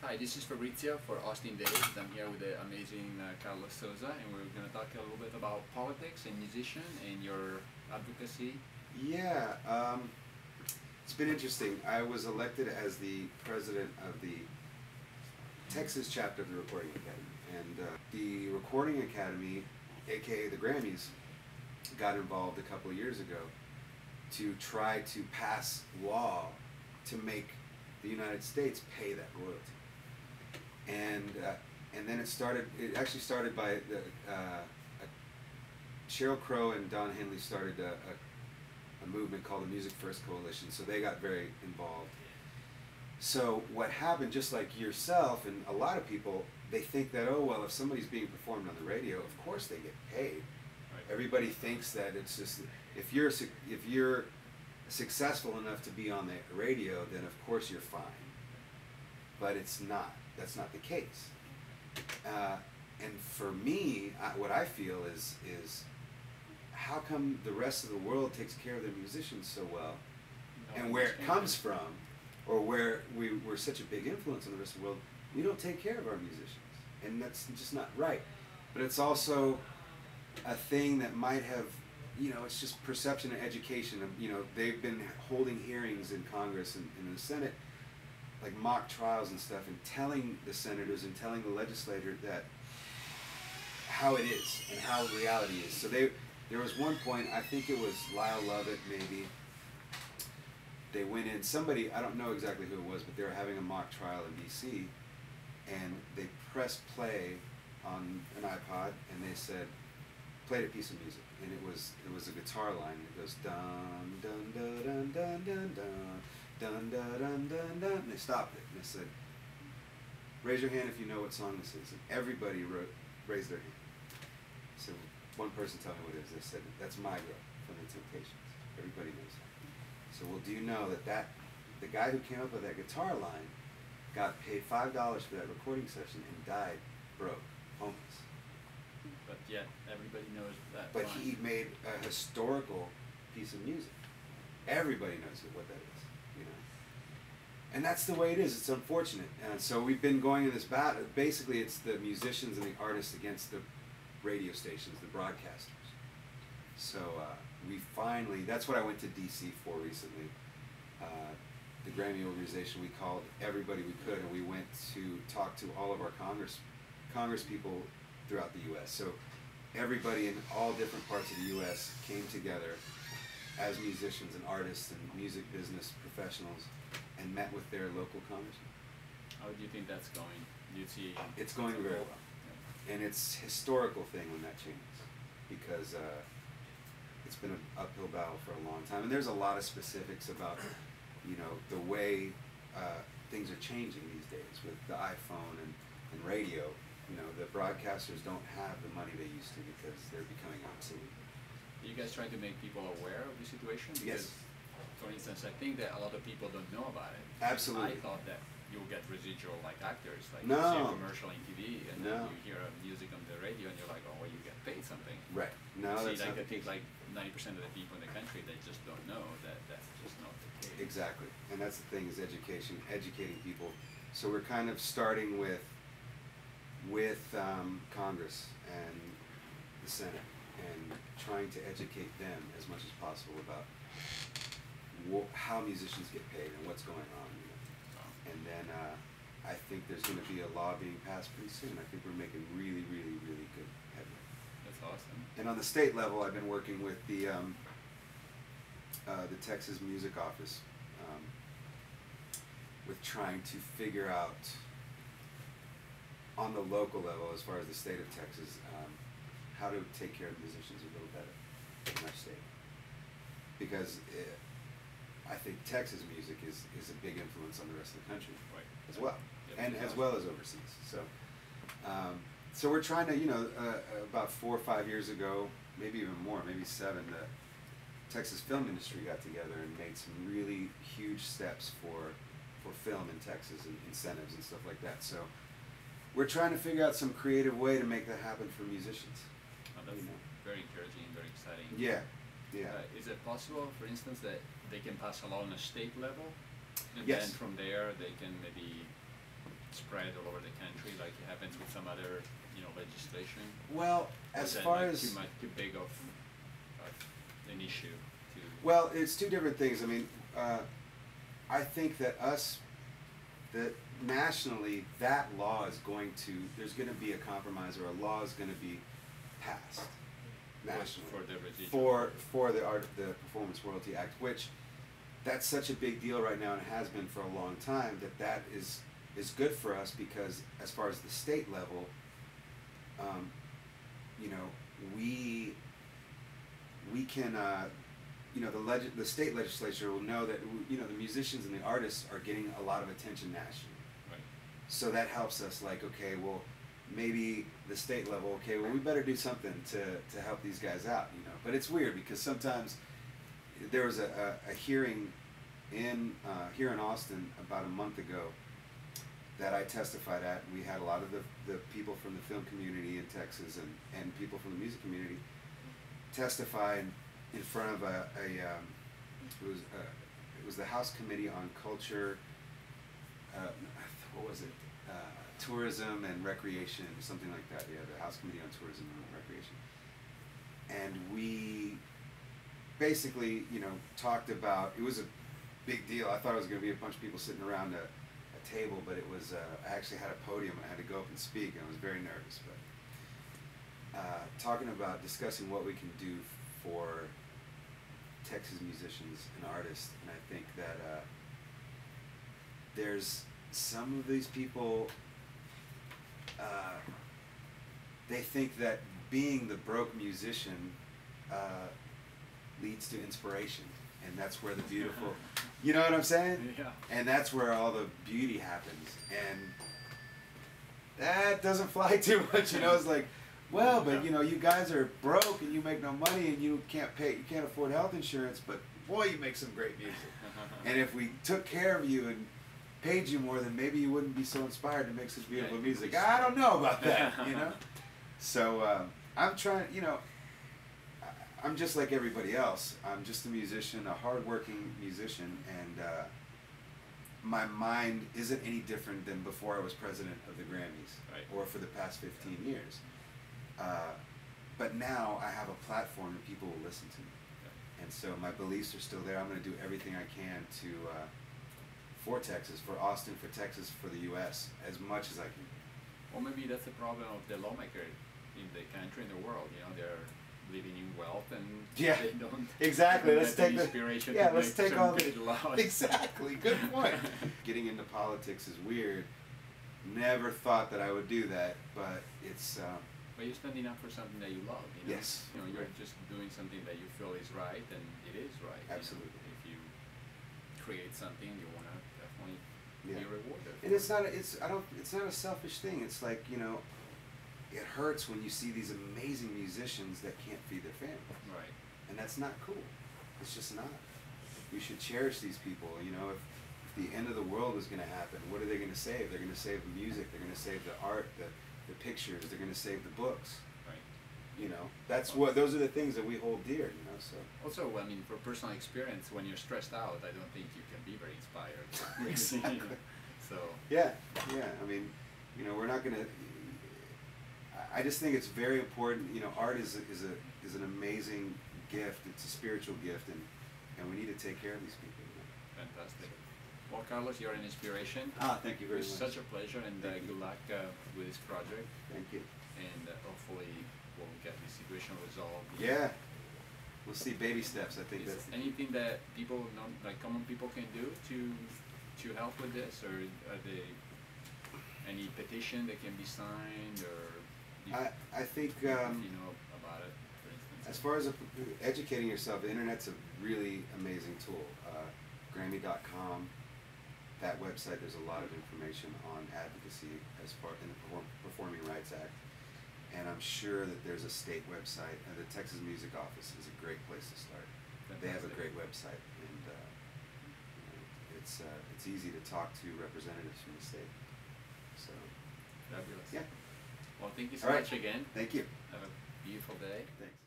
Hi, this is Fabrizio for Austin Daze. I'm here with the amazing Carlos Sosa, and we're going to talk a little bit about politics and musician and your advocacy. Yeah, it's been interesting. I was elected as the president of the Texas chapter of the Recording Academy, and the Recording Academy, aka the Grammys, got involved a couple of years ago to try to pass law to make the United States pay that royalty. And then it actually started by Sheryl Crow and Don Henley started a movement called the Music First Coalition, so they got very involved. So what happened, just like yourself and a lot of people, they think that, oh well, if somebody's being performed on the radio, of course they get paid. Right. Everybody thinks that it's just, if you're successful enough to be on the radio, then of course you're fine. But it's not. That's not the case. And for me, what I feel is how come the rest of the world takes care of their musicians so well, and where it comes from, or where we're such a big influence on the rest of the world, we don't take care of our musicians, and that's just not right. But it's also a thing that might have, it's just perception and education. They've been holding hearings in Congress and in the Senate, like mock trials and stuff, and telling the senators and telling the legislator that how it is and how reality is. So there was one point, I think it was Lyle Lovett maybe, they went in, somebody, I don't know exactly who it was, but they were having a mock trial in DC, and they pressed play on an iPod, and they said, played a piece of music, and it was a guitar line. It goes dun dun dun dun dun dun dun dun dun dun dun dun, and they stopped it, and they said, raise your hand if you know what song this is. And everybody raised their hand. So one person tell me what it is. They said, that's My Girl from the Temptations. Everybody knows that. So, well, do you know that the guy who came up with that guitar line got paid $5 for that recording session and died broke, homeless. But yet everybody knows that. But line. he made a historical piece of music. Everybody knows what that is. And that's the way it is. It's unfortunate. And so we've been going in this battle. Basically, it's the musicians and the artists against the radio stations, the broadcasters. So we finally, that's what I went to DC for recently. The Grammy organization, we called everybody we could, and we went to talk to all of our Congress people throughout the U.S. So everybody in all different parts of the U.S. came together as musicians and artists and music business professionals and met with their local congressmen. How do you think that's going? Do you see? It's going very well. Yeah. And it's a historical thing when that changes, because it's been an uphill battle for a long time. And there's a lot of specifics about, the way things are changing these days with the iPhone and radio. The broadcasters don't have the money they used to because they're becoming obsolete. Are you guys trying to make people aware of the situation? Because, yes. For instance, I think that a lot of people don't know about it. Absolutely. I thought that you'll get residual like actors, like no. you see a commercial on TV and no. then you hear music on the radio and you're like, oh, well, you get paid something. Right. No, see, that's like, not I think like 90% of the people in the country, they just don't know that that's just not the case. Exactly. And that's the thing, is education, educating people. So we're kind of starting with Congress and the Senate and trying to educate them as much as possible about how musicians get paid and what's going on. And then I think there's going to be a law being passed pretty soon. I think we're making really, really, really good headway. That's awesome. And on the state level, I've been working with the Texas Music Office with trying to figure out on the local level, as far as the state of Texas, how to take care of musicians a little better in our state. Because I think Texas music is a big influence on the rest of the country, right, as well, yep, and as well as overseas. So, so we're trying to, about 4 or 5 years ago, maybe even more, maybe 7, the Texas film industry got together and made some really huge steps for film in Texas and incentives and stuff like that. So we're trying to figure out some creative way to make that happen for musicians. Oh, that's very encouraging, very exciting. Yeah, yeah. Is it possible, for instance, that they can pass a law on a state level, and yes. then from there they can maybe spread all over the country like it happens with some other, you know, legislation? Well, as Is that, far like, as too big of an issue to? well, it's two different things. I mean, I think that nationally, that law is going to, there's going to be a compromise, or a law is going to be passed nationally For the residual. for the Performance Royalty Act, which that's such a big deal right now, and it has been for a long time. That is good for us, because as far as the state level, you know, we can. You know, the state legislature will know that, you know, the musicians and the artists are getting a lot of attention nationally. Right. So that helps us, like, okay, well, maybe the state level, okay, well, we better do something to help these guys out, you know. But it's weird, because sometimes there was a hearing here in Austin about a month ago that I testified at, and we had a lot of the people from the film community in Texas and people from the music community testify in front of it was the House Committee on Culture, what was it, Tourism and Recreation, something like that. Yeah, the House Committee on Tourism and Recreation. And we basically, you know, talked about, it was a big deal. I thought it was going to be a bunch of people sitting around a table, but it was, I actually had a podium and I had to go up and speak, and I was very nervous. But talking about discussing what we can do for Texas musicians and artists, and I think that there's some of these people, they think that being the broke musician leads to inspiration, and that's where the beautiful, you know what I'm saying? Yeah. And that's where all the beauty happens, and that doesn't fly too much, you know. It's like, well, but you know, you guys are broke and you make no money and you can't afford health insurance, but boy, you make some great music. And if we took care of you and paid you more, then maybe you wouldn't be so inspired to make such beautiful music. I don't know about that, you know. So I'm trying, you know, I'm just like everybody else. I'm just a musician, a hardworking musician, and my mind isn't any different than before I was president of the Grammys, right, or for the past 15 years. But now I have a platform and people will listen to me. Yeah. And so my beliefs are still there. I'm going to do everything I can to, for Texas, for Austin, for Texas, for the U.S., as much as I can. Well, maybe that's the problem of the lawmaker in the country, in the world. You know, they're living in wealth, and yeah, they don't. Exactly. They don't let's get take the inspiration. Yeah, to let's make take all good laws. Exactly. Good point. Getting into politics is weird. Never thought that I would do that, but it's. But you're standing up for something that you love, you know? Yes. You know, you're just doing something that you feel is right, and it is right. Absolutely. You know? If you create something, you want to definitely be rewarded. And it's not a selfish thing. It's like, you know, it hurts when you see these amazing musicians that can't feed their family. Right. And that's not cool. It's just not. You should cherish these people. You know, if the end of the world is going to happen, what are they going to save? They're going to save the music. They're going to save the art, the pictures. They're going to save the books. Right. You know, those are the things that we hold dear. You know, so. Also, I mean, for personal experience, when you're stressed out, I don't think you can be very inspired. Exactly. You know? So. Yeah. I mean, you know, we're not going to. I just think it's very important. You know, art is an amazing gift. It's a spiritual gift, and we need to take care of these people. You know? Fantastic. Well, Carlos, you're an inspiration. Thank you very much. It's such a pleasure, and good luck with this project. Thank you. And hopefully we'll get this situation resolved. Yeah. We'll see baby steps. I think Is that's anything that people, common people, can do to help with this, or are they any petition that can be signed, or? I think. You know about it, for instance. As far as educating yourself, the internet's a really amazing tool. Grammy.com. That website, there's a lot of information on advocacy as far in the Performing Rights Act, and I'm sure that there's a state website, and the Texas Music Office is a great place to start. Fantastic. They have a great website, and you know, it's easy to talk to representatives from the state. So, fabulous. Yeah. Well, thank you so much again. Thank you. Have a beautiful day. Thanks.